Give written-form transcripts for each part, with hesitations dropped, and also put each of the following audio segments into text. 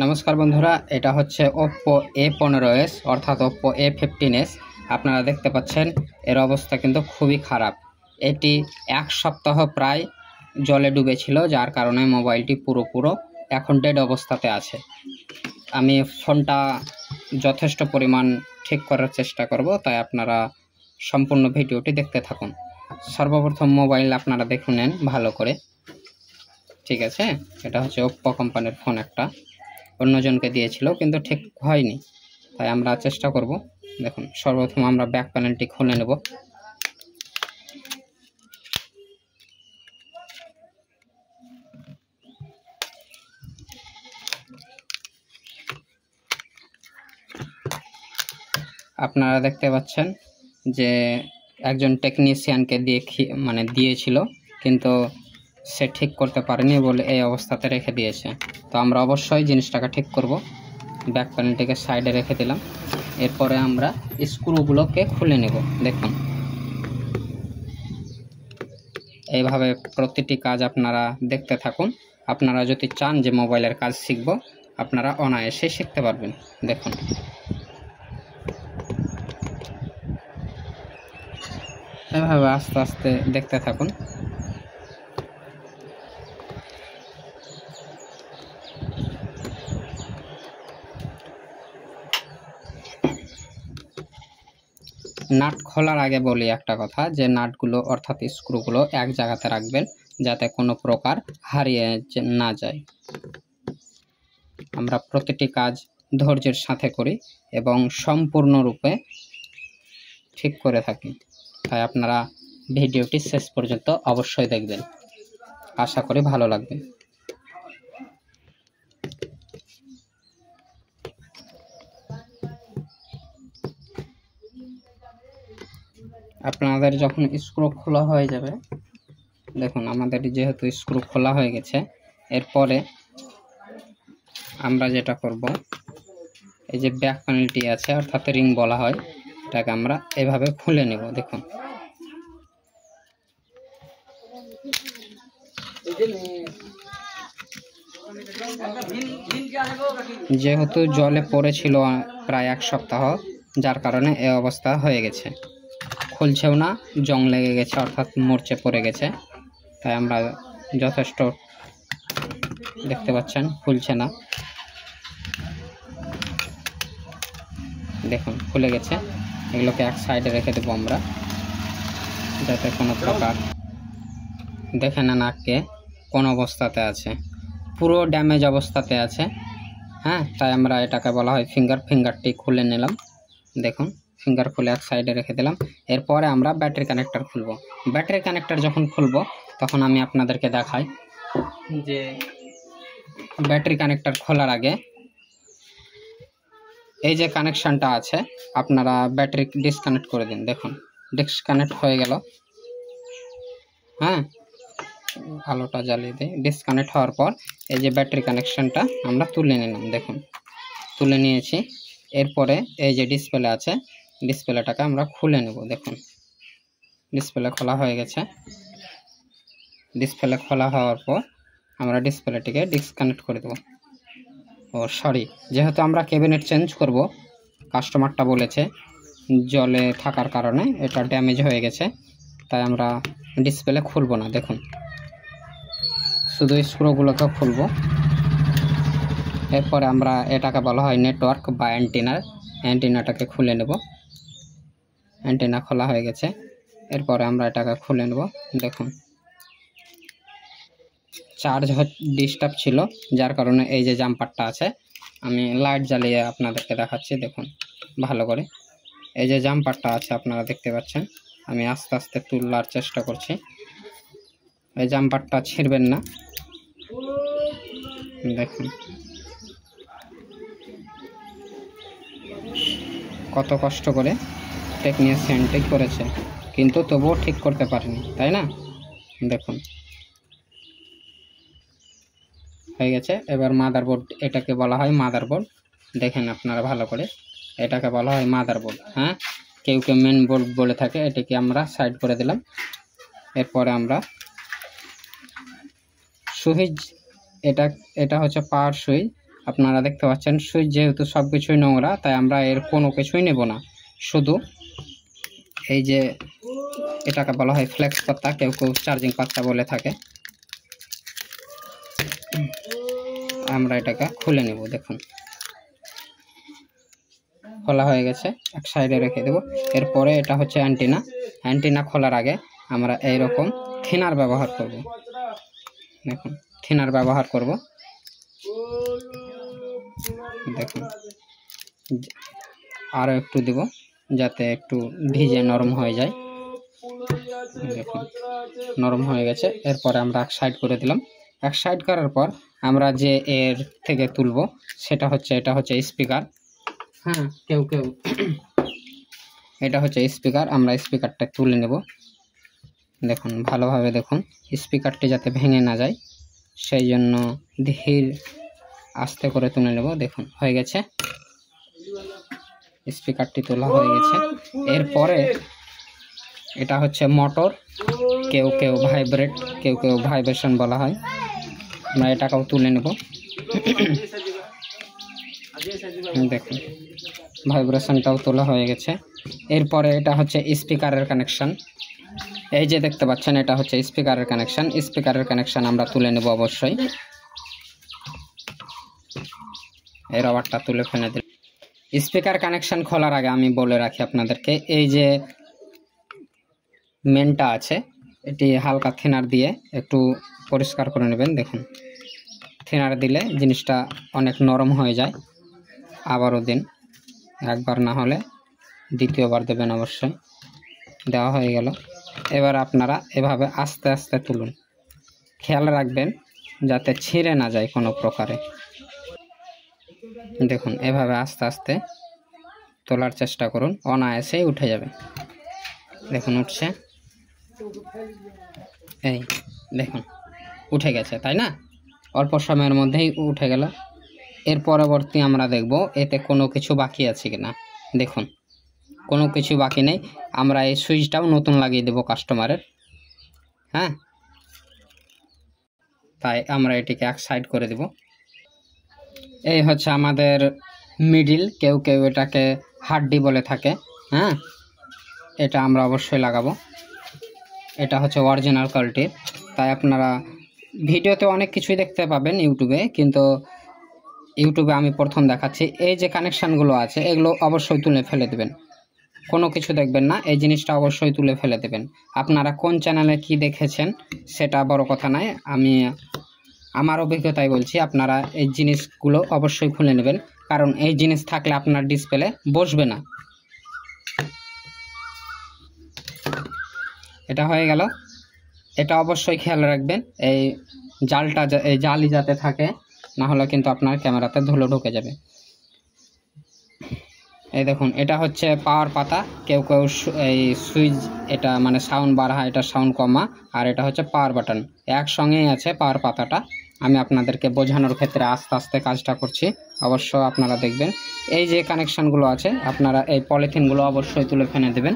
নমস্কার বন্ধুরা, এটা হচ্ছে Oppo A15s অর্থাৎ Oppo A15s। আপনারা দেখতে পাচ্ছেন এর অবস্থা কিন্তু খুবই খারাপ। এটি এক সপ্তাহ প্রায় জলে ডুবেছিল, যার কারণে মোবাইলটি পুরো এখন ডেড অবস্থাতে আছে। আমি ফোনটা যথেষ্ট পরিমাণ ঠিক করার চেষ্টা করব, তাই আপনারা সম্পূর্ণ ভিডিওটি দেখতে থাকুন। সর্বপ্রথম মোবাইল আপনারা দেখে নেন ভালো করে, ঠিক আছে? এটা হচ্ছে Oppo কোম্পানির ফোন, একটা অন্যজনকে দিয়েছিল কিন্তু ঠিক হয়নি, তাই আমরা চেষ্টা করব। দেখুন, সর্বপ্রথম আমরা ব্যাক প্যানেলটি খুলে নেব। আপনারা দেখতে পাচ্ছেন যে একজন টেকনিশিয়ানকে দিয়েছিল, কিন্তু সে ঠিক করতে পারেনি বলে এই অবস্থাতে রেখে দিয়েছে। তো আমরা অবশ্যই জিনিসটাকে ঠিক করব। ব্যাক প্যানেলটিকে সাইডে রেখে দিলাম। এরপরে আমরা স্ক্রুগুলোকে খুলে নেব। দেখুন, এইভাবে প্রতিটি কাজ আপনারা দেখতে থাকুন। আপনারা যদি চান যে মোবাইলের কাজ শিখব, আপনারা অনায়াসে শিখতে পারবেন। দেখুন, এভাবে আস্তে আস্তে দেখতে থাকুন। নাট খোলার আগে বলি একটা কথা, যে নাটগুলো অর্থাৎ স্ক্রুগুলো এক জায়গাতে রাখবেন, যাতে কোনো প্রকার হারিয়ে না যায়। আমরা প্রতিটি কাজ ধৈর্যের সাথে করি এবং সম্পূর্ণরূপে ঠিক করে থাকি, তাই আপনারা ভিডিওটি শেষ পর্যন্ত অবশ্যই দেখবেন। আশা করি ভালো লাগবে। আপনাদের যখন স্ক্রু খোলা হয়ে যাবে, দেখুন আমাদের যেহেতু স্ক্রু খোলা হয়ে গেছে, এরপরে আমরা যেটা করব, এই যে ব্যাক প্যানেলটি আছে অর্থাৎ রিং বলা হয়, এটাকে আমরা এভাবে খুলে নেব। দেখুন, যেহেতু জলে পড়েছিল প্রায় এক সপ্তাহ, যার কারণে এই অবস্থা হয়ে গেছে। খুলছেও না, জং লেগে গেছে অর্থাৎ মরচে পড়ে গেছে। তাই আমরা যথেষ্ট, দেখতে পাচ্ছেন খুলছে না। দেখুন, খুলে গেছে। এগুলোকে এক সাইডে রেখে দেবো আমরা, যাতে কোনো প্রকার দেখে না নাককে কোন অবস্থাতে আছে, পুরো ড্যামেজ অবস্থাতে আছে। হ্যাঁ, তাই আমরা এটাকে বলা হয় ফিঙ্গারটি খুলে নিলাম। দেখুন, ফিঙ্গার খুলে এক সাইডে রেখে দিলাম। এরপরে আমরা ব্যাটারি কানেক্টর খুলব। ব্যাটারি কানেক্টর যখন খুলব, তখন আমি আপনাদেরকে দেখাই যে ব্যাটারি কানেক্টর খোলার আগে এই যে কানেকশনটা আছে, আপনারা ব্যাটারি ডিসকানেক্ট করে দিন। দেখুন, ডিসকানেক্ট হয়ে গেল। হ্যাঁ, আলোটা জ্বালিয়ে দিই। ডিসকানেক্ট হওয়ার পর এই যে ব্যাটারি কানেকশনটা আমরা তুলে নিলাম। দেখুন, তুলে নিয়েছি। এরপরে এই যে ডিসপ্লে আছে, ডিসপ্লেটাকে আমরা খুলে নেব। দেখুন, ডিসপ্লে খোলা হয়ে গেছে। ডিসপ্লে খোলা হওয়ার পর আমরা ডিসপ্লেটিকে ডিসকানেক্ট করে দেব। যেহেতু আমরা ক্যাবিনেট চেঞ্জ করব, কাস্টমারটা বলেছে জলে থাকার কারণে এটা ড্যামেজ হয়ে গেছে, তাই আমরা ডিসপ্লে খুলব না। দেখুন, শুধু স্ক্রুগুলোকে খুলব। এরপরে আমরা এটাকে বলা হয় নেটওয়ার্ক বা অ্যান্টিনাটাকে খুলে নেব। অ্যান্টিনা খোলা হয়ে গেছে। এরপরে আমরা এটাকে খুলে নেব। দেখুন, চার্জ ডিস্টার্ব ছিল, যার কারণে এই যে জাম্পারটা আছে, আমি লাইট জ্বালিয়ে আপনাদেরকে দেখাচ্ছি। দেখুন ভালো করে, এই যে জাম্পারটা আছে আপনারা দেখতে পাচ্ছেন। আমি আস্তে আস্তে তোলার চেষ্টা করছি। এই জাম্পারটা ছিঁড়বেন না। দেখুন কত কষ্ট করে টেকনিশিয়ান ঠিক করেছে, কিন্তু তবুও ঠিক করতে পারেনি, তাই না? দেখুন, হয়ে গেছে। এবার মাদারবোর্ড, এটাকে বলা হয় মাদারবোর্ড। দেখেন আপনারা ভালো করে, এটাকে বলা হয় মাদারবোর্ড। হ্যাঁ, কেউ মেন বোর্ড বলে থাকে। এটাকে আমরা সাইড করে দিলাম। এরপরে আমরা সুইচ, এটা হচ্ছে পাওয়ার সুইচ। আপনারা দেখতে পাচ্ছেন সুইচ যেহেতু সব কিছুই নোংরা, তাই আমরা এর কোনো কিছুই নেব না, শুধু এই যে এটাকে বলা হয় ফ্লেক্স পাতা, কেউ কেউ চার্জিং পাতা বলে থাকে। আমরা এটাকে খুলে নেব। দেখুন খোলা হয়ে গেছে, এক সাইডে রেখে দেব। এরপরে এটা হচ্ছে অ্যান্টিনা। অ্যান্টিনা খোলার আগে আমরা এইরকম থিনার ব্যবহার করব। দেখুন থিনার ব্যবহার করব। দেখুন আরও একটু দেব যাতে একটু ভিজে নরম হয়ে যায়। দেখুন নরম হয়ে গেছে। এরপরে আমরা এক সাইড করে দিলাম। এক সাইড করার পর আমরা যে এর থেকে তুলব সেটা হচ্ছে, এটা হচ্ছে স্পিকার। হ্যাঁ, কেউ কেউ এটা হচ্ছে স্পিকার। আমরা স্পিকারটা তুলে নেব। দেখুন ভালোভাবে দেখুন, স্পিকারটি যাতে ভেঙে না যায় সেই জন্য ধীর আস্তে করে তুলে নেব। দেখুন হয়ে গেছে, স্পিকারটি তোলা হয়ে গেছে। এরপরে এটা হচ্ছে মোটর, কেউ কেউ ভাইব্রেট, কেউ কেউ ভাইব্রেশন বলা হয়। আমরা এটাকেও তুলে নেব। দেখুন ভাইব্রেশনটাও তোলা হয়ে গেছে। এরপরে এটা হচ্ছে স্পিকারের কানেকশন। এই যে দেখতে পাচ্ছেন এটা হচ্ছে স্পিকারের কানেকশন। স্পিকারের কানেকশন আমরা তুলে নেব অবশ্যই। এই রবারটা তুলে ফেলে দিল। স্পিকার কানেকশন খোলার আগে আমি বলে রাখি আপনাদেরকে, এই যে মেনটা আছে এটি হালকা থিনার দিয়ে একটু পরিষ্কার করে নেবেন। দেখুন থিনার দিলে জিনিসটা অনেক নরম হয়ে যায়। আবারও দিন, একবার না হলে দ্বিতীয়বার দেবেন অবশ্যই। দেওয়া হয়ে গেল। এবার আপনারা এভাবে আস্তে আস্তে তুলুন, খেয়াল রাখবেন যাতে ছিঁড়ে না যায় কোনো প্রকারে। দেখুন এভাবে আস্তে আস্তে তোলার চেষ্টা করুন, অনায়াসেই উঠে যাবে। দেখুন উঠছে, এই দেখুন উঠে গেছে, তাই না? অল্প সময়ের মধ্যেই উঠে গেল। এর পরবর্তী আমরা দেখব এতে কোনো কিছু বাকি আছে কিনা। দেখুন কোনো কিছু বাকি নেই। আমরা এই সুইচটাও নতুন লাগিয়ে দেব কাস্টমারের। হ্যাঁ, তাই আমরা এটিকে এক সাইড করে দেব। এই হচ্ছে আমাদের মিডিল, কেউ কেউ এটাকে হাড্ডি বলে থাকে। হ্যাঁ, এটা আমরা অবশ্যই লাগাবো। এটা হচ্ছে অরিজিনাল কোয়ালিটির, তাই আপনারা ভিডিওতে অনেক কিছুই দেখতে পাবেন ইউটিউবে, কিন্তু ইউটিউবে আমি প্রথম দেখাচ্ছি। এই যে কানেকশানগুলো আছে এগুলো অবশ্যই তুলে ফেলে দেবেন, কোনো কিছু দেখবেন না, এই জিনিসটা অবশ্যই তুলে ফেলে দেবেন। আপনারা কোন চ্যানেলে কি দেখেছেন সেটা বড় কথা নয়, আমি আমার অভিজ্ঞতায় বলছি। আপনারা এই জিনিসগুলো অবশ্যই খুলে নেবেন, কারণ এই জিনিস থাকলে আপনার ডিসপ্লে বসবে না। এটা হয়ে গেল। এটা অবশ্যই খেয়াল রাখবেন, এই জালটা এই জালি যাতে থাকে, না হলে কিন্তু আপনার ক্যামেরাতে ধুলো ঢুকে যাবে। এই দেখুন এটা হচ্ছে পাওয়ার পাতা, কেউ কেউ এই সুইচ, এটা মানে সাউন্ড বাড়া, এটা সাউন্ড কমা, আর এটা হচ্ছে পাওয়ার বাটন, একসঙ্গেই আছে পাওয়ার পাতাটা। আমি আপনাদেরকে বোঝানোর ক্ষেত্রে আস্তে আস্তে কাজটা করছি, অবশ্য আপনারা দেখবেন। এই যে কানেকশানগুলো আছে আপনারা এই পলিথিনগুলো অবশ্যই তুলে ফেলে দেবেন।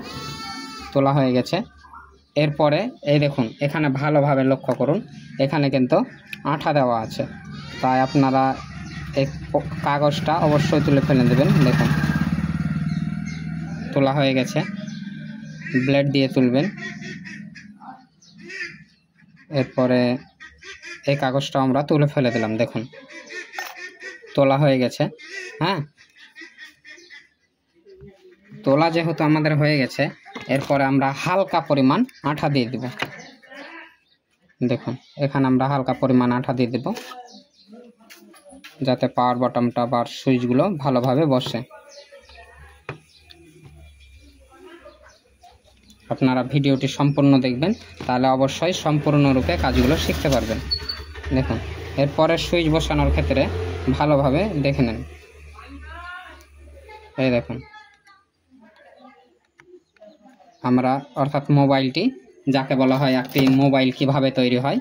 তোলা হয়ে গেছে। এরপরে এই দেখুন এখানে ভালোভাবে লক্ষ্য করুন, এখানে কিন্তু আঠা দেওয়া আছে, তাই আপনারা এই কাগজটা অবশ্যই তুলে ফেলে দেবেন। দেখুন তোলা হয়ে গেছে, ব্লেড দিয়ে তুলবেন। এরপরে এই কাগজটা আমরা তুলে ফেলে দিলাম। দেখুন তোলা হয়ে গেছে। হ্যাঁ, তোলা যেহেতু আমাদের হয়ে গেছে, এরপরে আমরা হালকা পরিমাণ আঠা দিয়ে দেব। দেখুন এখানে আমরা হালকা পরিমাণ আঠা দিয়ে দেব, যাতে পাওয়ার বাটনটা বা সুইচগুলো ভালোভাবে বসে। আপনারা ভিডিওটি সম্পূর্ণ দেখবেন, তাহলে অবশ্যই সম্পূর্ণরূপে কাজগুলো শিখতে পারবেন। দেখুন এরপরে সুইচ বসানোর ক্ষেত্রে ভালোভাবে দেখে নেন। এই দেখুন আমরা অর্থাৎ মোবাইলটি, যাকে বলা হয় একটি মোবাইল কিভাবে তৈরি হয়,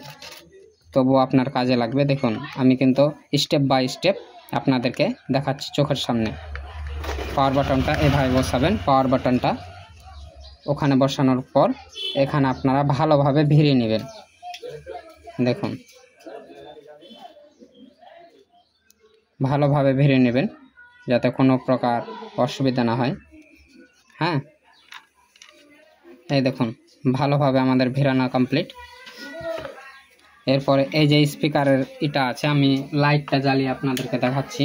তবু আপনার কাজে লাগবে। দেখুন আমি কিন্তু স্টেপ বাই স্টেপ আপনাদেরকে দেখাচ্ছি চোখের সামনে। পাওয়ার বাটনটা এভাবে বসাবেন, পাওয়ার বাটনটা ওখানে বসানোর পর এখানে আপনারা ভালোভাবে ভিড়িয়ে নেবেন। দেখুন ভালোভাবে ভেড়ে নেবেন যাতে কোনো প্রকার অসুবিধা না হয়। হ্যাঁ, এই দেখুন ভালোভাবে আমাদের ভেড়ানো কমপ্লিট। এরপরে এই যে স্পিকারের এটা আছে, আমি লাইটটা জ্বালিয়ে আপনাদেরকে দেখাচ্ছি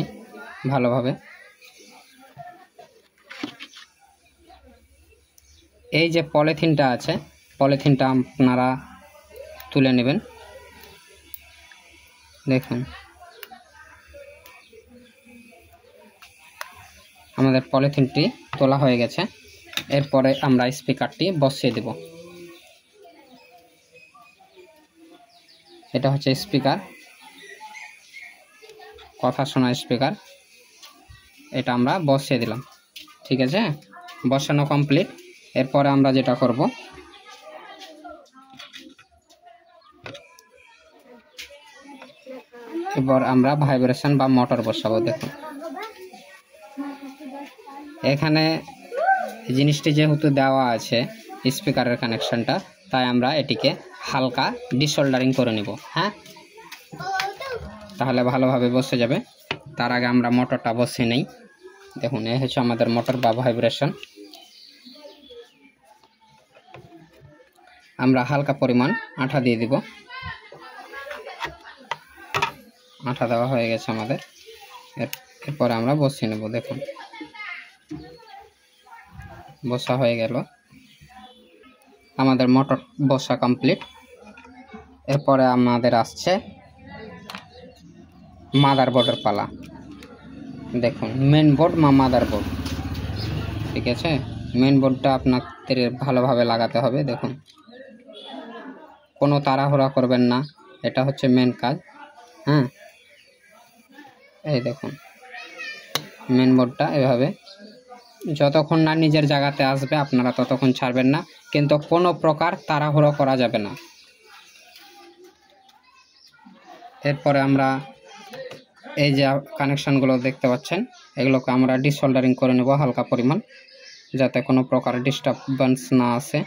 ভালোভাবে। এই যে পলিথিনটা আছে, পলিথিনটা আপনারা তুলে নেবেন। দেখুন আমাদের পলিথিনটি তোলা হয়ে গেছে। এরপরে আমরা স্পিকারটি বসিয়ে দেব। এটা হচ্ছে স্পিকার, কথা শোনা স্পিকার। এটা আমরা বসিয়ে দিলাম। ঠিক আছে, বসানো কমপ্লিট। এরপরে আমরা যেটা করব, এবার আমরা ভাইব্রেশন বা মোটর বসাবো। দেখুন এখানে জিনিসটি যেহেতু দেওয়া আছে স্পিকারের কানেকশনটা, তাই আমরা এটিকে হালকা ডিসোল্ডারিং করে নিব। হ্যাঁ, তাহলে ভালোভাবে বসে যাবে। তার আগে আমরা মোটরটা বসিয়ে নেই। দেখুন এই হচ্ছে আমাদের মোটর বা ভাইব্রেশন। আমরা হালকা পরিমাণ আঠা দিয়ে দিব। আঠা দেওয়া হয়ে গেছে আমাদের। এরপরে আমরা বসিয়ে নেব। দেখুন বসা হয়ে গেল, আমাদের মোটর বসা কমপ্লিট। এরপরে আমাদের আসছে মাদারবোর্ডের পালা। দেখুন মেন বোর্ড বা মাদারবোর্ড। ঠিক আছে, মেন বোর্ডটা আপনাদের ভালোভাবে লাগাতে হবে। দেখুন কোনো তাড়াহুড়া করবেন না, এটা হচ্ছে মেন কাজ। হ্যাঁ, এই দেখুন মেন বোর্ডটা এভাবে যতক্ষণ না নিজের জায়গাতে আসবে আপনারা ততক্ষণ ছাড়বেন না, কিন্তু কোনো প্রকার তাড়াহুড়ো করা যাবে না। এরপরে আমরা এই যে কানেকশনগুলো দেখতে পাচ্ছেন, এগুলোকে আমরা ডিসোল্ডারিং করে নেব হালকা পরিমাণ, যাতে কোনো প্রকার ডিস্টারবেন্স না আসে।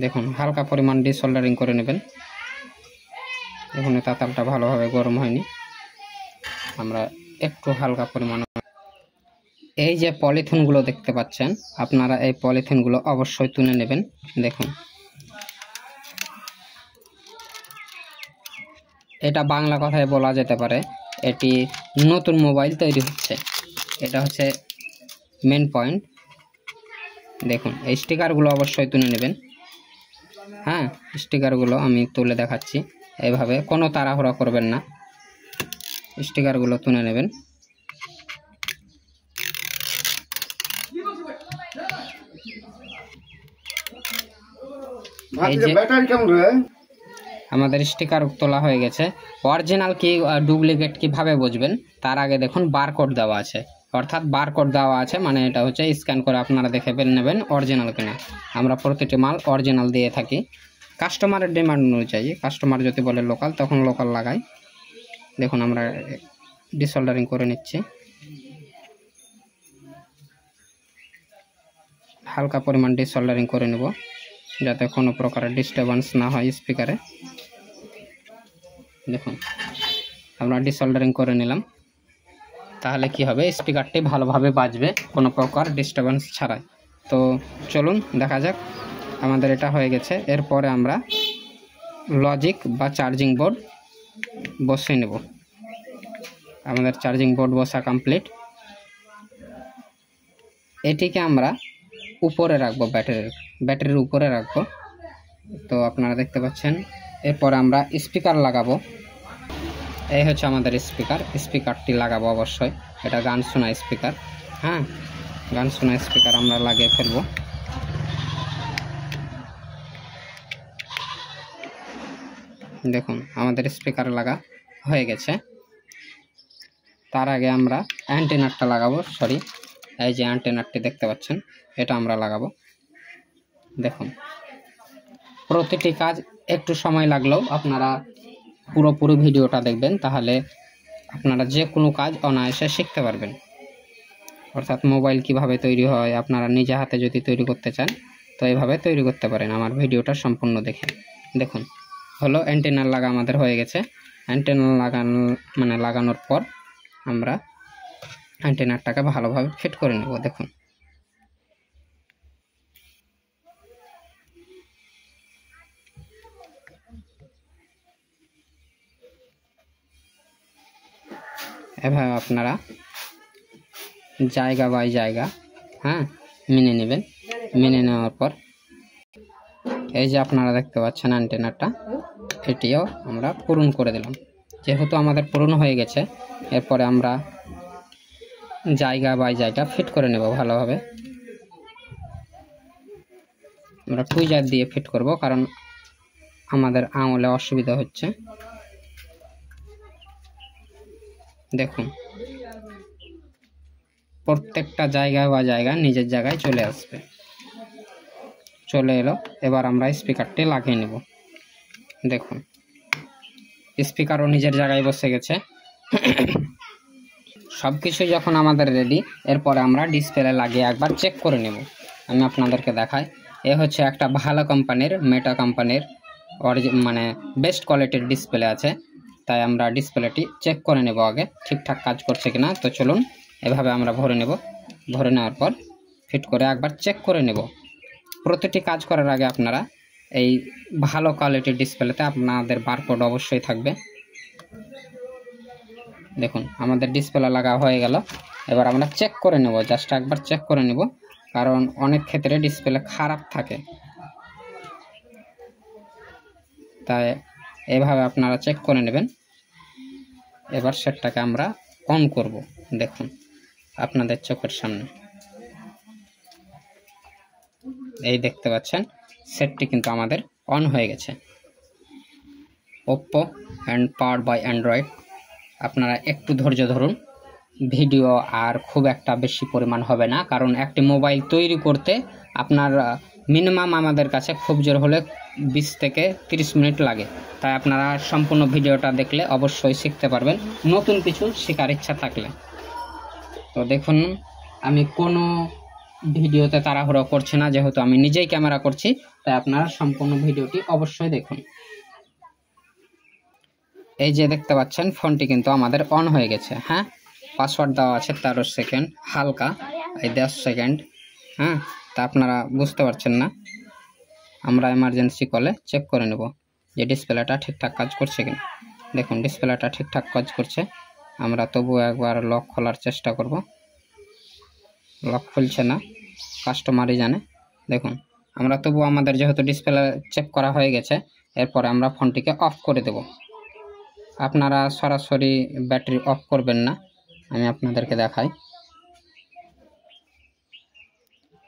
দেখুন হালকা পরিমাণ ডিসোল্ডারিং করে নেবেন। দেখুন তাতালটা ভালোভাবে গরম হয়নি, আমরা একটু হালকা পরিমাণ। এই যে পলিথিনগুলো দেখতে পাচ্ছেন, আপনারা এই পলিথিনগুলো অবশ্যই তুলে নেবেন। দেখুন এটা বাংলা কথায় বলা যেতে পারে এটি নতুন মোবাইল তৈরি হচ্ছে। এটা হচ্ছে মেন পয়েন্ট। দেখুন এই স্টিকারগুলো অবশ্যই তুলে নেবেন। হ্যাঁ, স্টিকারগুলো আমি তুলে দেখাচ্ছি। এইভাবে কোনো তাড়াহুড়া করবেন না, স্টিকারগুলো তুলে নেবেন। এই যে আমাদের স্টিকার তোলা হয়ে গেছে। অরিজিনাল কি ডুপ্লিকেট কিভাবে বুঝবেন, তার আগে দেখুন বারকোড দেওয়া আছে, অর্থাৎ বারকোড দেওয়া আছে মানে এটা হচ্ছে স্ক্যান করে আপনারা দেখে নেবেন অরিজিনাল কিনা। আমরা প্রতিটি মাল অরিজিনাল দিয়ে থাকি কাস্টমারের ডিমান্ড অনুযায়ী। কাস্টমার যদি বলে লোকাল, তখন লোকাল লাগাই। দেখুন আমরা ডিসোল্ডারিং করে নিচ্ছি। হালকা পরিমাণ ডিসোল্ডারিং করে নেব যাতে কোনো প্রকারের ডিস্টারবেন্স না হয় স্পিকারে। দেখুন আমরা ডিসোল্ডারিং করে নিলাম, তাহলে কি হবে, স্পিকারটি ভালোভাবে বাজবে কোনো প্রকার ডিস্টারবেন্স ছাড়াই। তো চলুন দেখা যাক, আমাদের এটা হয়ে গেছে। এরপরে আমরা লজিক বা চার্জিং বোর্ড বসিয়ে নেব। আমাদের চার্জিং বোর্ড বসা কমপ্লিট। এটিকে আমরা উপরে রাখবো, ব্যাটারির উপরে রাখবো। তো আপনারা দেখতে পাচ্ছেন। এরপর আমরা স্পিকার লাগাবো। এই হচ্ছে আমাদের স্পিকারটি লাগাবো অবশ্যই। এটা গান শোনা স্পিকার। হ্যাঁ, গান শোনা স্পিকার আমরা লাগিয়ে ফেলবো। দেখুন আমাদের স্পিকার লাগা হয়ে গেছে। তার আগে আমরা অ্যান্টেনারটা লাগাবো। এই যে অ্যান্টেনারটি দেখতে পাচ্ছেন, এটা আমরা লাগাবো। দেখুন প্রতিটি কাজ একটু সময় লাগলেও আপনারা পুরোপুরি ভিডিওটা দেখবেন, তাহলে আপনারা যে কোনো কাজ অনায়াসে শিখতে পারবেন। অর্থাৎ মোবাইল কিভাবে তৈরি হয় আপনারা নিজে হাতে যদি তৈরি করতে চান তো এইভাবে তৈরি করতে পারেন আমার ভিডিওটা সম্পূর্ণ দেখে। দেখুন হলো অ্যান্টেনা লাগা আমাদের হয়ে গেছে। অ্যান্টেনা লাগানোর পর আমরা অ্যান্টেনাটাকে ভালোভাবে ফিট করে নেব। দেখুন এভাবে আপনারা জায়গা বাই জায়গা মেনে নেবেন। মেনে নেওয়ার পর এই যে আপনারা দেখতে পাচ্ছেন অ্যান্টেনাটা, এটিও আমরা পূরণ করে দিলাম। যেহেতু আমাদের পূরণ হয়ে গেছে, এরপরে আমরা জায়গা বাই জায়গা ফিট করে নেব ভালোভাবে। আমরা টুইজার দিয়ে ফিট করব, কারণ আমাদের আঙুলে অসুবিধা হচ্ছে। দেখুন প্রত্যেকটা জায়গা বা জায়গা নিজের জায়গায় চলে আসবে। চলে এলো। এবার আমরা স্পিকারটি লাগিয়ে নেব। দেখুন স্পিকারও নিজের জায়গায় বসে গেছে। সব কিছু যখন আমাদের রেডি, এরপরে আমরা ডিসপ্লে লাগিয়ে একবার চেক করে নেব। আমি আপনাদেরকে দেখাই। এ হচ্ছে একটা ভালো কোম্পানির, মেটা কোম্পানির বেস্ট কোয়ালিটির ডিসপ্লে আছে, তাই আমরা ডিসপ্লেটি চেক করে নেব আগে ঠিকঠাক কাজ করছে কিনা। তো চলুন এভাবে আমরা ভরে নেব। ভরে নেওয়ার পর ফিট করে একবার চেক করে নেব। প্রতিটি কাজ করার আগে আপনারা এই ভালো কোয়ালিটির ডিসপ্লেতে আপনাদের বারকোড অবশ্যই থাকবে। দেখুন আমাদের ডিসপ্লে লাগা হয়ে গেল। এবার আমরা চেক করে নেব, জাস্ট একবার চেক করে নেব, কারণ অনেক ক্ষেত্রে ডিসপ্লে খারাপ থাকে, তাই এভাবে আপনারা চেক করে নেবেন। এবার সেটটাকে আমরা অন করব। দেখুন আপনাদের চোখের সামনে এই দেখতে পাচ্ছেন সেটটি কিন্তু আমাদের অন হয়ে গেছে। Oppo and power by Android. আপনারা একটু ধৈর্য ধরুন, ভিডিও আর খুব একটা বেশি পরিমাণ হবে না, কারণ একটি মোবাইল তৈরি করতে আপনার মিনিমাম আমাদের কাছে খুব জোর হলে 20 থেকে 30 মিনিট লাগে। তাই আপনারা সম্পূর্ণ ভিডিওটা দেখলে অবশ্যই শিখতে পারবেন, নতুন কিছু শেখার ইচ্ছা থাকলে। তো দেখুন আমি কোনো ভিডিওতে তাড়াহুড়ো করছি না, যেহেতু আমি নিজেই ক্যামেরা করছি, তাই আপনারা সম্পূর্ণ ভিডিওটি অবশ্যই দেখুন। এই যে দেখতে পাচ্ছেন ফোনটি কিন্তু আমাদের অন হয়ে গেছে। পাসওয়ার্ড দেওয়া আছে 13 সেকেন্ড, হালকা এই 10 সেকেন্ড। তা আপনারা বুঝতে পারছেন না। আমরা এমার্জেন্সি কলে চেক করে নেব যে ডিসপ্লেটা ঠিকঠাক কাজ করছে কিনা। দেখুন ডিসপ্লেটা ঠিকঠাক কাজ করছে। আমরা তবুও একবার লক খোলার চেষ্টা করব। লক খুলছে না, কাস্টমারই জানে। দেখুন আমরা তবু আমাদের যেহেতু ডিসপ্লে চেক করা হয়ে গেছে, এরপরে আমরা ফোনটিকে অফ করে দেব। আপনারা সরাসরি ব্যাটারি অফ করবেন না, আমি আপনাদেরকে দেখাই।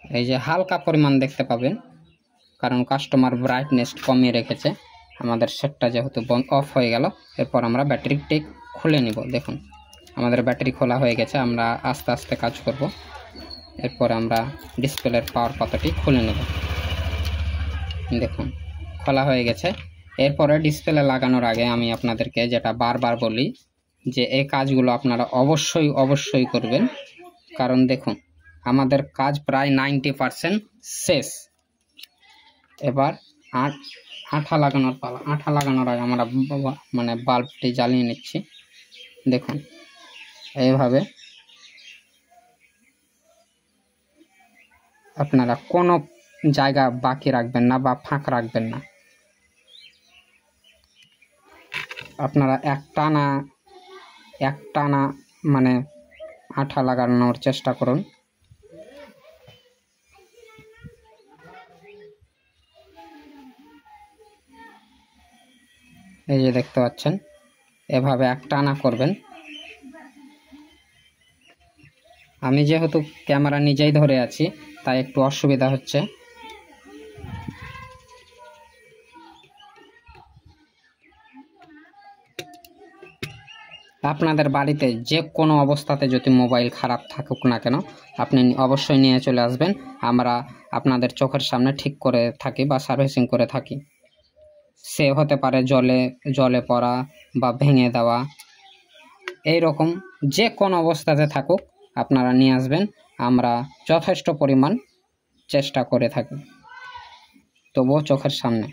এই যে হালকা পরিমাণ দেখতে পাবেন, কারণ কাস্টমার ব্রাইটনেস কমিয়ে রেখেছে। আমাদের সেটটা যেহেতু অফ হয়ে গেল, এরপর আমরা ব্যাটারিটি খুলে নিব। দেখুন আমাদের ব্যাটারি খোলা হয়ে গেছে। আমরা আস্তে আস্তে কাজ করব। এরপর আমরা ডিসপ্লের পাওয়ার পাতাটি খুলে নেব। দেখুন খোলা হয়ে গেছে। এরপরে ডিসপ্লে লাগানোর আগে আমি আপনাদেরকে যেটা বারবার বলি যে এই কাজগুলো আপনারা অবশ্যই করবেন, কারণ দেখুন আমাদের কাজ প্রায় 90% শেষ। এবার আঠা লাগানোর পালা। আঠা লাগানোর আগে আমরা বাল্বটি জ্বালিয়ে নিচ্ছি। দেখুন এইভাবে আপনারা কোনো জায়গা বাকি রাখবেন না বা ফাঁক রাখবেন না। আপনারা একটানা আঠা লাগানোর চেষ্টা করুন। এই যে দেখতে পাচ্ছেন এভাবে একটানা করবেন। আমি যেহেতু ক্যামেরা নিজেই ধরে আছি, তাই একটু অসুবিধা হচ্ছে। আপনাদের বাড়িতে যে কোনো অবস্থাতে যদি মোবাইল খারাপ থাকুক না কেন, আপনি অবশ্যই নিয়ে চলে আসবেন। আমরা আপনাদের চোখের সামনে ঠিক করে থাকি বা সার্ভিসিং করে থাকি। সে হতে পারে জলে পড়া বা ভেঙে দেওয়া, এই রকম যে কোনো অবস্থাতে থাকুক আপনারা নিয়ে আসবেন, আমরা যথেষ্ট পরিমাণ চেষ্টা করে থাকি। তবুও চোখের সামনে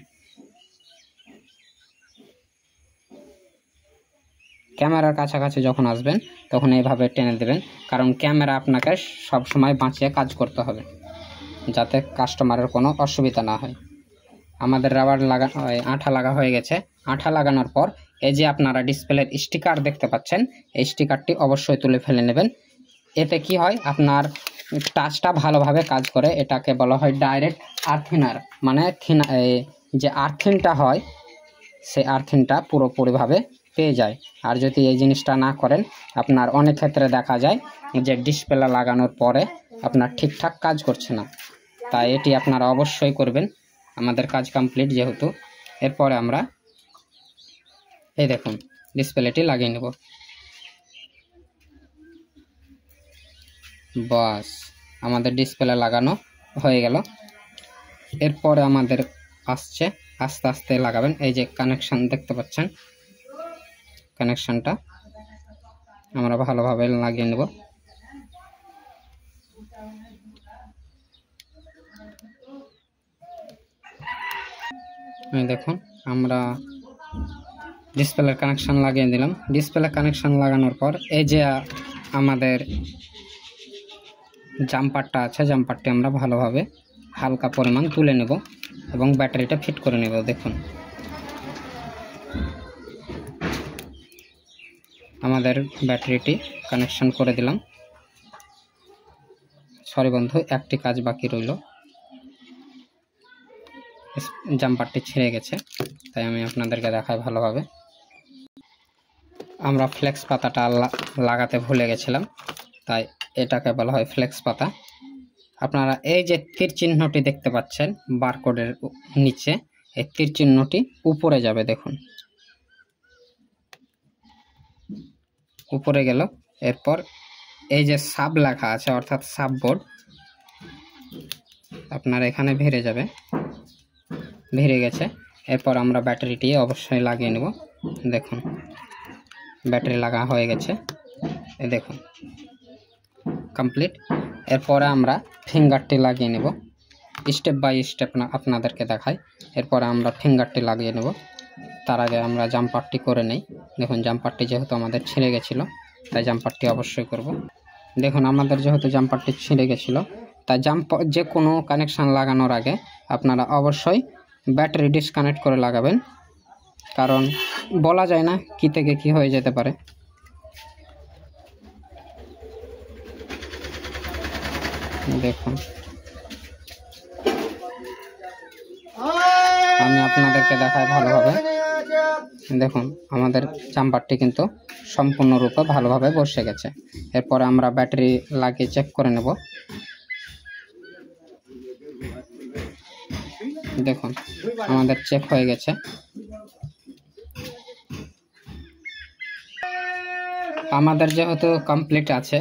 ক্যামেরার কাছাকাছি যখন আসবেন তখন এইভাবে টেনে দেবেন, কারণ ক্যামেরা আপনাকে সব সময় বাঁচিয়ে কাজ করতে হবে যাতে কাস্টমারের কোনো অসুবিধা না হয়। আমাদের রাবার আঠা লাগা হয়ে গেছে। আঠা লাগানোর পর এই যে আপনারা ডিসপ্লের স্টিকার দেখতে পাচ্ছেন, এই স্টিকারটি অবশ্যই তুলে ফেলে নেবেন। এতে কি হয়, আপনার টাচটা ভালোভাবে কাজ করে। এটাকে বলা হয় ডাইরেক্ট আর্থিনার, মানে যে আর্থিনটা হয় সেই আর্থিনটা পুরোপুরিভাবে পেয়ে যায়। আর যদি এই জিনিসটা না করেন, আপনার অনেক ক্ষেত্রে দেখা যায় যে ডিসপ্লে লাগানোর পরে আপনার ঠিকঠাক কাজ করছে না। তাই এটি আপনারা অবশ্যই করবেন। আমাদের কাজ কমপ্লিট যেহেতু, এরপরে আমরা এই দেখুন ডিসপ্লেটি লাগিয়ে নেব। বাস, আমাদের ডিসপ্লে লাগানো হয়ে গেল। এরপরে আমাদের আসছে আস্তে আস্তে লাগাবেন। এই যে কানেকশন দেখতে পাচ্ছেন, কানেকশনটা আমরা ভালোভাবে লাগিয়ে নেব। দেখুন আমরা ডিসপ্লের কানেকশন লাগিয়ে দিলাম। ডিসপ্লে কানেকশন লাগানোর পর এই যে আমাদের জাম্পারটা আছে, জাম্পারটি আমরা ভালোভাবে হালকা পরিমাণ তুলে নেব এবং ব্যাটারিটা ফিট করে নেব। দেখুন আমাদের ব্যাটারিটি কানেকশন করে দিলাম। সরি বন্ধু, একটি কাজ বাকি রইল, জাম্পারটি ছিঁড়ে গেছে, তাই আমি আপনাদেরকে দেখাই ভালোভাবে। আমরা ফ্লেক্স পাতাটা লাগাতে ভুলে গেছিলাম, তাই এটাকে বলা হয় ফ্লেক্স পাতা। আপনারা এই যে তীর চিহ্নটি দেখতে পাচ্ছেন বারকোডের নিচে, এই তীর চিহ্নটি উপরে যাবে। দেখুন উপরে গেল। এরপর এই যে সাব লেখা আছে অর্থাৎ সাব বোর্ড, আপনার এখানে ভিড়ে যাবে, ভিড়ে গেছে। এরপর আমরা ব্যাটারিটি অবশ্যই লাগিয়ে নেব। দেখুন ব্যাটারি লাগা হয়ে গেছে, এই দেখুন কমপ্লিট। এরপরে আমরা ফিঙ্গারটি লাগিয়ে নেব, স্টেপ বাই স্টেপ আপনাদেরকে দেখাই। এরপরে আমরা ফিঙ্গারটি লাগিয়ে নেব। তার আগে আমরা জাম্পারটি করে নেই। দেখুন জাম্পারটি যেহেতু আমাদের ছিঁড়ে গেছিলো, তাই জাম্পারটি অবশ্যই করব। দেখুন আমাদের যেহেতু জাম্পারটি ছিঁড়ে গেছিলো, তাই যে কোনো কানেকশান লাগানোর আগে আপনারা অবশ্যই ব্যাটারি ডিসকানেক্ট করে লাগাবেন, কারণ বলা যায় না কি থেকে কি হয়ে যেতে পারে। দেখুন আমি আপনাদেরকে দেখাই ভালোভাবে। দেখুন আমাদের জাম্পারটি কিন্তু সম্পূর্ণরূপে ভালোভাবে বসে গেছে। এরপরে আমরা ব্যাটারি লাগিয়ে চেক করে নেব। দেখুন আমাদের চেক হয়ে গেছে। আমাদের যেহেতু কমপ্লিট আছে,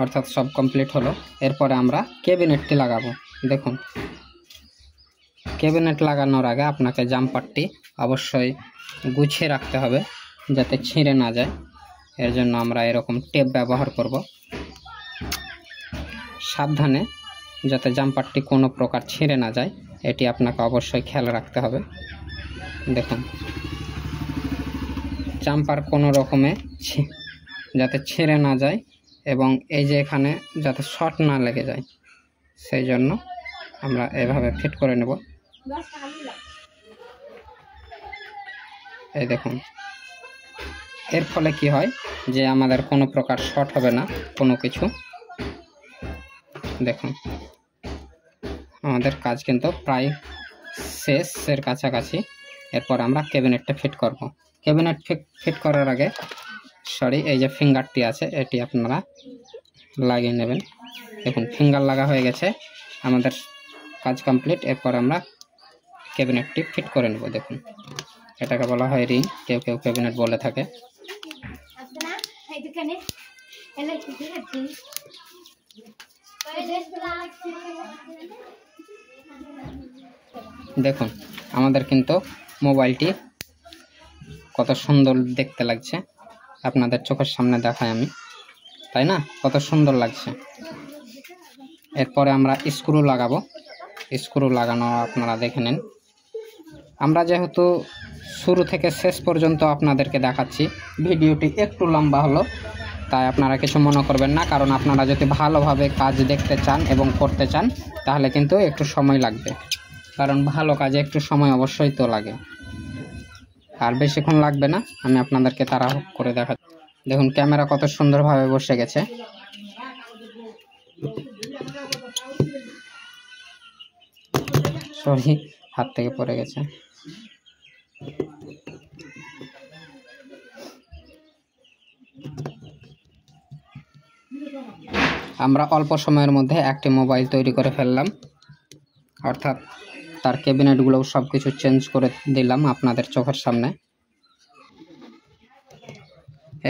অর্থাৎ সব কমপ্লিট হলো, এরপরে আমরা ক্যাবিনেটটি লাগাবো। দেখুন ক্যাবিনেট লাগানোর আগে আপনাকে জাম্পারটি অবশ্যই গুছিয়ে রাখতে হবে যাতে ছিঁড়ে না যায়। এর জন্য আমরা এরকম টেপ ব্যবহার করব, সাবধানে যাতে জাম্পারটি কোনো প্রকার ছিঁড়ে না যায়, এটি আপনাকে অবশ্যই খেয়াল রাখতে হবে। দেখুন জাম্পার কোনো রকমে যাতে ছিঁড়ে না যায় এবং এই যে এখানে যাতে শর্ট না লেগে যায়, সেই জন্য আমরা এভাবে ফিট করে নেব। এই দেখুন এর ফলে কি হয় যে আমাদের কোনো প্রকার শর্ট হবে না কোনো কিছু। দেখুন আমাদের কাজ কিন্তু প্রায় শেষের কাছাকাছি। এরপর আমরা ক্যাবিনেটটা ফিট করব। ক্যাবিনেট ফিট করার আগে এই যে ফিঙ্গারটি আছে এটি আপনারা লাগিয়ে নেবেন। দেখুন ফিঙ্গার লাগা হয়ে গেছে, আমাদের কাজ কমপ্লিট। এরপর আমরা ক্যাবিনেটটি ফিট করে নেব। দেখুন এটাকে বলা হয় রিং, কেউ কেউ ক্যাবিনেট বলে থাকে। দেখুন আমাদের কিন্তু মোবাইলটি কত সুন্দর দেখতে লাগছে, আপনাদের চোখের সামনে দেখাই আমি। তাই না? কত সুন্দর লাগছে। এরপরে আমরা স্ক্রু লাগাবো। স্ক্রু লাগানো আপনারা দেখে নেন। আমরা যেহেতু শুরু থেকে শেষ পর্যন্ত আপনাদেরকে দেখাচ্ছি, ভিডিওটি একটু লম্বা হলো, তাই আপনারা কিছু মনে করবেন না। কারণ আপনারা যদি ভালোভাবে কাজ দেখতে চান এবং করতে চান তাহলে কিন্তু একটু সময় লাগবে, কারণ ভালো কাজে একটু সময় অবশ্যই তো লাগে। আর বেশিক্ষণ লাগবে না, আমি আপনাদেরকে তাড়াহুড়ো করে দেখাচ্ছি। দেখুন ক্যামেরা কত সুন্দরভাবে বসে গেছে। সরি, হাত থেকে পড়ে গেছে। আমরা অল্প সময়ের মধ্যে একটি মোবাইল তৈরি করে ফেললাম, অর্থাৎ তার ক্যাবিনেটগুলো সব কিছু চেঞ্জ করে দিলাম আপনাদের চোখের সামনে।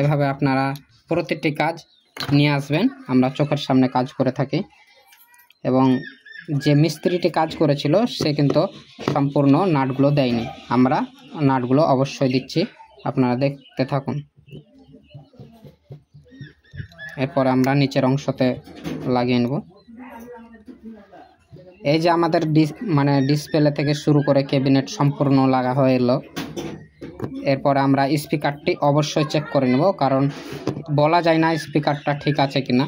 এভাবে আপনারা প্রতিটি কাজ নিয়ে আসবেন, আমরা চোখের সামনে কাজ করে থাকি। এবং যে মিস্ত্রিটি কাজ করেছিল সে কিন্তু সম্পূর্ণ নাটগুলো দেয়নি, আমরা নাটগুলো অবশ্যই দিচ্ছি, আপনারা দেখতে থাকুন। এরপর আমরা নিচের অংশতে লাগিয়ে নেব। এই যে আমাদের ডিসপ্লে থেকে শুরু করে ক্যাবিনেট সম্পূর্ণ লাগা হয়ে এলো। এরপরে আমরা স্পিকারটি অবশ্যই চেক করে নেব, কারণ বলা যায় না স্পিকারটা ঠিক আছে কিনা।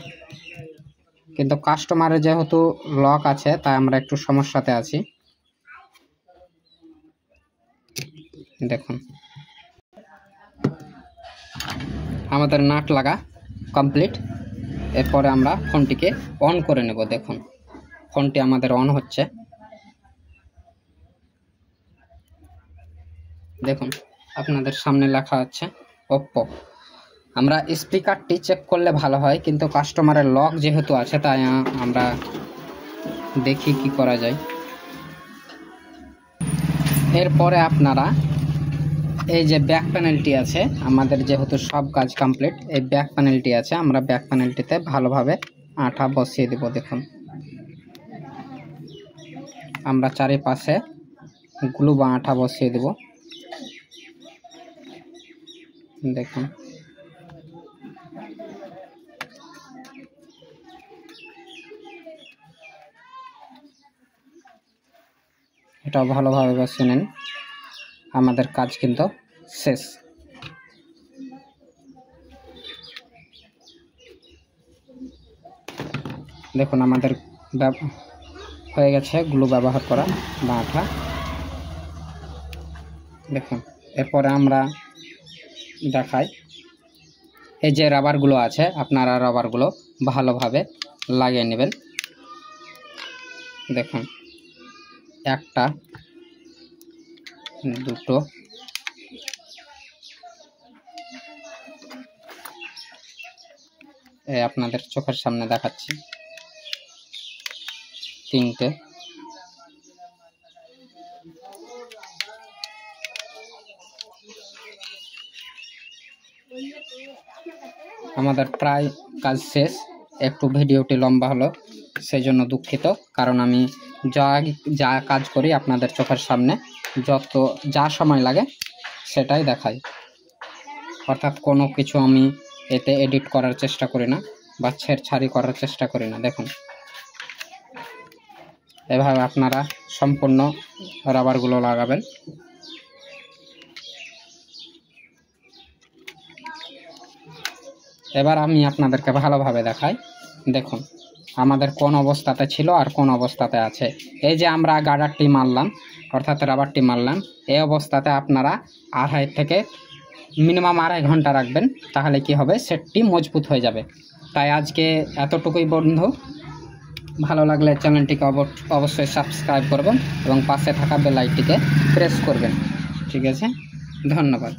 কিন্তু কাস্টমারের যেহেতু লক আছে তাই আমরা একটু সমস্যাতে আছি। দেখুন আমাদের নাট লাগা কমপ্লিট। এরপরে আমরা ফোনটিকে অন করে নেব। দেখুন ফোনটি আমাদের অন হচ্ছে। দেখুন আপনাদের সামনে লেখা আছে ওপ্পো। আমরা স্পিকারটি চেক করলে ভালো হয়, কিন্তু কাস্টমারের লক যেহেতু আছে তাই আমরা দেখি কি করা যায়। এরপরে আপনারা এই যে ব্যাক প্যানেলটি আছে, আমাদের যেহেতু সব কাজ কমপ্লিট, এই ব্যাক প্যানেলটি আছে, আমরা ব্যাক প্যানেলটিতে ভালোভাবে আঠা বসিয়ে দেব। দেখুন আমরা চারিপাশে গ্লু বা আঠা বসিয়ে দেব। দেখুন এটাও ভালোভাবে বসিয়ে নেন, আমাদের কাজ কিন্তু শেষ। দেখুন আমাদের হয়ে গেছে গ্লু ব্যবহার করা বা আঠা। দেখুন এরপরে আমরা দেখাই, এই যে রাবারগুলো আছে আপনারা রাবারগুলো ভালোভাবে লাগিয়ে নেবেন। দেখুন একটা, দুটো, এই আপনাদের চোখের সামনে দেখাচ্ছি, তিনটে। আমাদের প্রায় কাজ শেষ। একটু ভিডিওটি লম্বা হলো সেই জন্য দুঃখিত, কারণ আমি যা কাজ করি আপনাদের চোখের সামনে যা সময় লাগে সেটাই দেখাই, অর্থাৎ কোনো কিছু আমি এতে এডিট করার চেষ্টা করি না বা ছেড়ছাড়ি করার চেষ্টা করি না। দেখুন এভাবে আপনারা সম্পূর্ণ রাবারগুলো লাগাবেন। এবার আমি আপনাদেরকে ভালোভাবে দেখাই। দেখুন আমাদের কোন অবস্থাতে ছিল আর কোন অবস্থাতে আছে। এই যে আমরা গার্ডারটি মারলাম অর্থাৎ রাবারটি মারলাম, এই অবস্থাতে আপনারা মিনিমাম 2.5 ঘন্টা রাখবেন, তাহলে কি হবে সেটটি মজবুত হয়ে যাবে। তাই আজকে এতটুকুই বন্ধু, ভালো লাগলে চ্যানেলটিকে অবশ্যই সাবস্ক্রাইব করবেন এবং পাশে থাকা বেল আইকনটিকে প্রেস করবেন। ঠিক আছে, ধন্যবাদ।